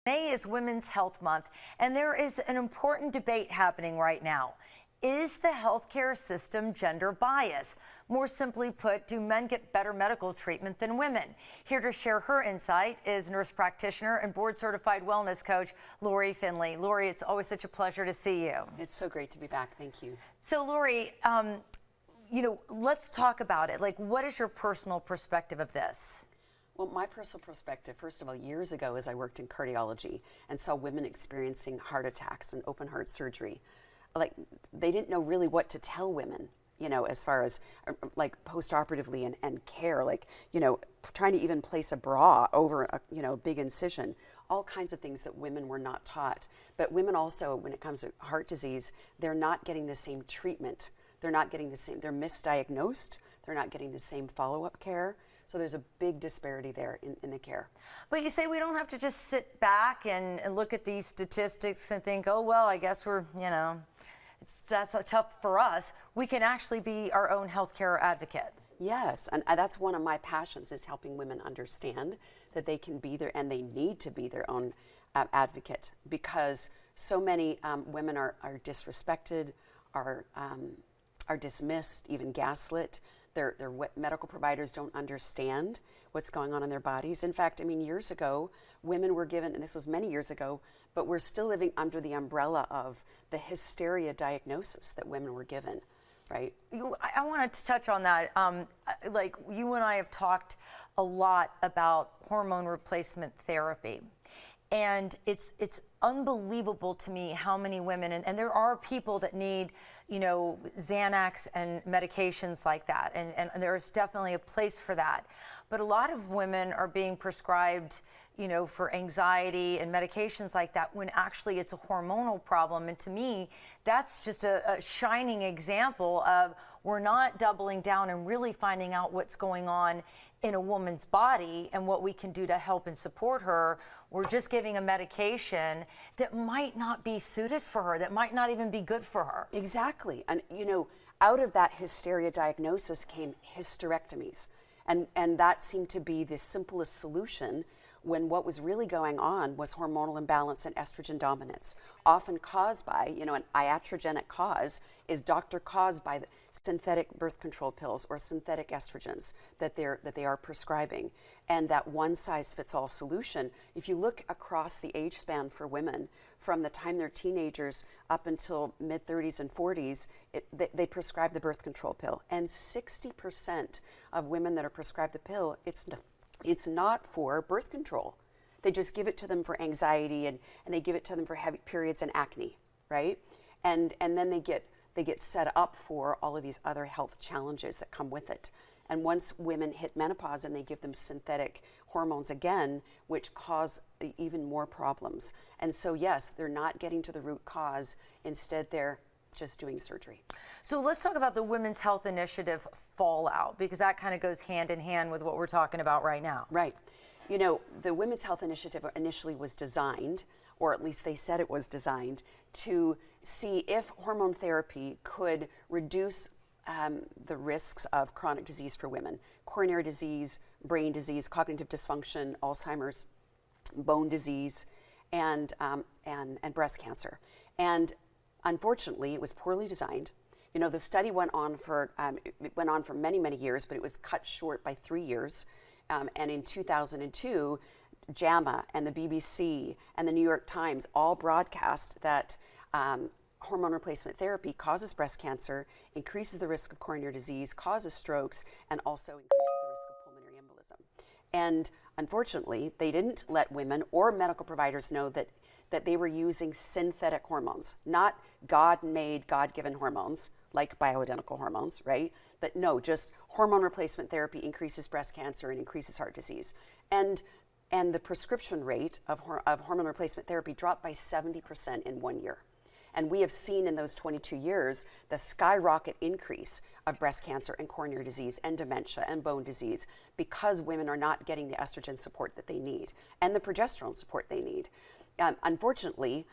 May is Women's Health Month, and there is an important debate happening right now. Is the healthcare system gender biased? More simply put, do men get better medical treatment than women? Here to share her insight is nurse practitioner and board-certified wellness coach, Lori Finley. Lori, it's always such a pleasure to see you. It's so great to be back. Thank you. So, Lori, let's talk about it. Like, what is your personal perspective of this? Well, my personal perspective, first of all, years ago as I worked in cardiology and saw women experiencing heart attacks and open heart surgery, like they didn't know really what to tell women, as far as like post-operatively and care, like, trying to even place a bra over a big incision, all kinds of things that women were not taught. But women also, when it comes to heart disease, they're not getting the same treatment. They're not getting the same, they're misdiagnosed. They're not getting the same follow-up care. So there's a big disparity there in the care. But you say we don't have to just sit back and look at these statistics and think, oh, well, I guess we're, that's so tough for us. We can actually be our own healthcare advocate. Yes, and that's one of my passions, is helping women understand that they can be and they need to be their own advocate, because so many women are disrespected, are dismissed, even gaslit. Their medical providers don't understand what's going on in their bodies. In fact, years ago, women were given, and this was many years ago, but we're still living under the umbrella of the hysteria diagnosis that women were given, right? I wanted to touch on that. Like, you and I have talked a lot about hormone replacement therapy. And it's unbelievable to me how many women, and there are people that need, Xanax and medications like that, and there's definitely a place for that. But a lot of women are being prescribed, for anxiety and medications like that, when actually it's a hormonal problem. And to me, that's just a shining example of we're not doubling down and really finding out what's going on in a woman's body and what we can do to help and support her. We're just giving a medication that might not be suited for her, that might not even be good for her. Exactly. And, out of that hysteria diagnosis came hysterectomies. And that seemed to be the simplest solution, when what was really going on was hormonal imbalance and estrogen dominance, often caused by, an iatrogenic cause is caused by the synthetic birth control pills or synthetic estrogens that they are prescribing. And that one-size-fits-all solution, if you look across the age span for women, from the time they're teenagers up until mid-30s and 40s, they prescribe the birth control pill. And 60% of women that are prescribed the pill, it's not for birth control. They just give it to them for anxiety, and they give it to them for heavy periods and acne, right? And then they get set up for all of these other health challenges that come with it. And once women hit menopause, and they give them synthetic hormones again, which cause even more problems. And so yes, they're not getting to the root cause. Instead, they're just doing surgery. So let's talk about the Women's Health Initiative fallout, because that kind of goes hand in hand with what we're talking about right now. Right. The Women's Health Initiative initially was designed, or at least they said it was designed, to see if hormone therapy could reduce the risks of chronic disease for women: coronary disease, brain disease, cognitive dysfunction, Alzheimer's, bone disease, and breast cancer. And unfortunately, it was poorly designed. The study went on for many, many years, but it was cut short by 3 years. And in 2002, JAMA and the BBC and the New York Times all broadcast that hormone replacement therapy causes breast cancer, increases the risk of coronary disease, causes strokes, and also increases the risk of pulmonary embolism. And unfortunately, they didn't let women or medical providers know that they were using synthetic hormones, not God-made, God-given hormones like bioidentical hormones, right? But no, just hormone replacement therapy increases breast cancer and increases heart disease. And the prescription rate of hormone replacement therapy dropped by 70% in 1 year. And we have seen in those 22 years the skyrocket increase of breast cancer and coronary disease and dementia and bone disease, because women are not getting the estrogen support that they need and the progesterone support they need. Unfortunately,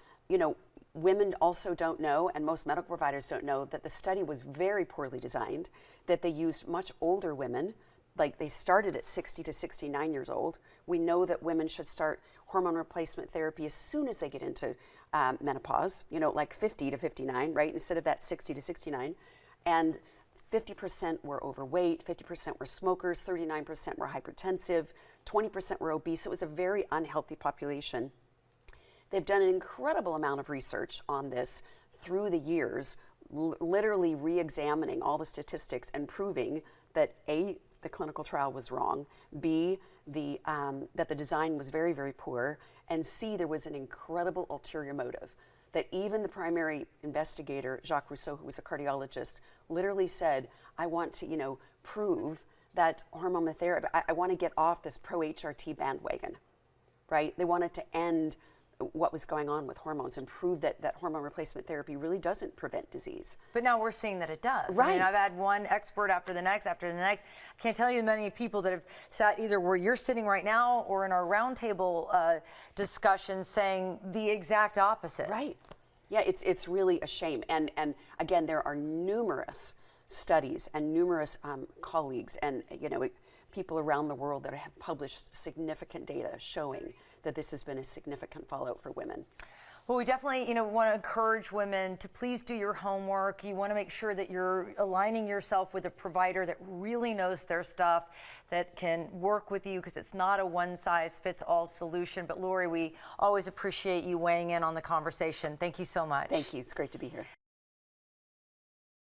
women also don't know, and most medical providers don't know, that the study was very poorly designed, that they used much older women, like they started at 60 to 69 years old. We know that women should start hormone replacement therapy as soon as they get into menopause, like 50 to 59, right? Instead of that 60 to 69. And 50% were overweight, 50% were smokers, 39% were hypertensive, 20% were obese. It was a very unhealthy population. They've done an incredible amount of research on this through the years, literally re-examining all the statistics and proving that A, the clinical trial was wrong, B, that the design was very, very poor, and C, there was an incredible ulterior motive. That even the primary investigator, Jacques Rousseau, who was a cardiologist, literally said, I want to, prove that hormone therapy, I want to get off this pro-HRT bandwagon, right? They wanted to end what was going on with hormones and prove that hormone replacement therapy really doesn't prevent disease. But now we're seeing that it does. Right. I mean, I've had one expert after the next. I can't tell you many people that have sat either where you're sitting right now or in our roundtable discussions saying the exact opposite. Right. Yeah, it's really a shame. And again, there are numerous studies and numerous colleagues and people around the world that have published significant data showing that this has been a significant fallout for women. Well, we definitely, want to encourage women to please do your homework. You want to make sure that you're aligning yourself with a provider that really knows their stuff, that can work with you, because it's not a one-size-fits-all solution. But Lori, we always appreciate you weighing in on the conversation. Thank you so much. Thank you. It's great to be here.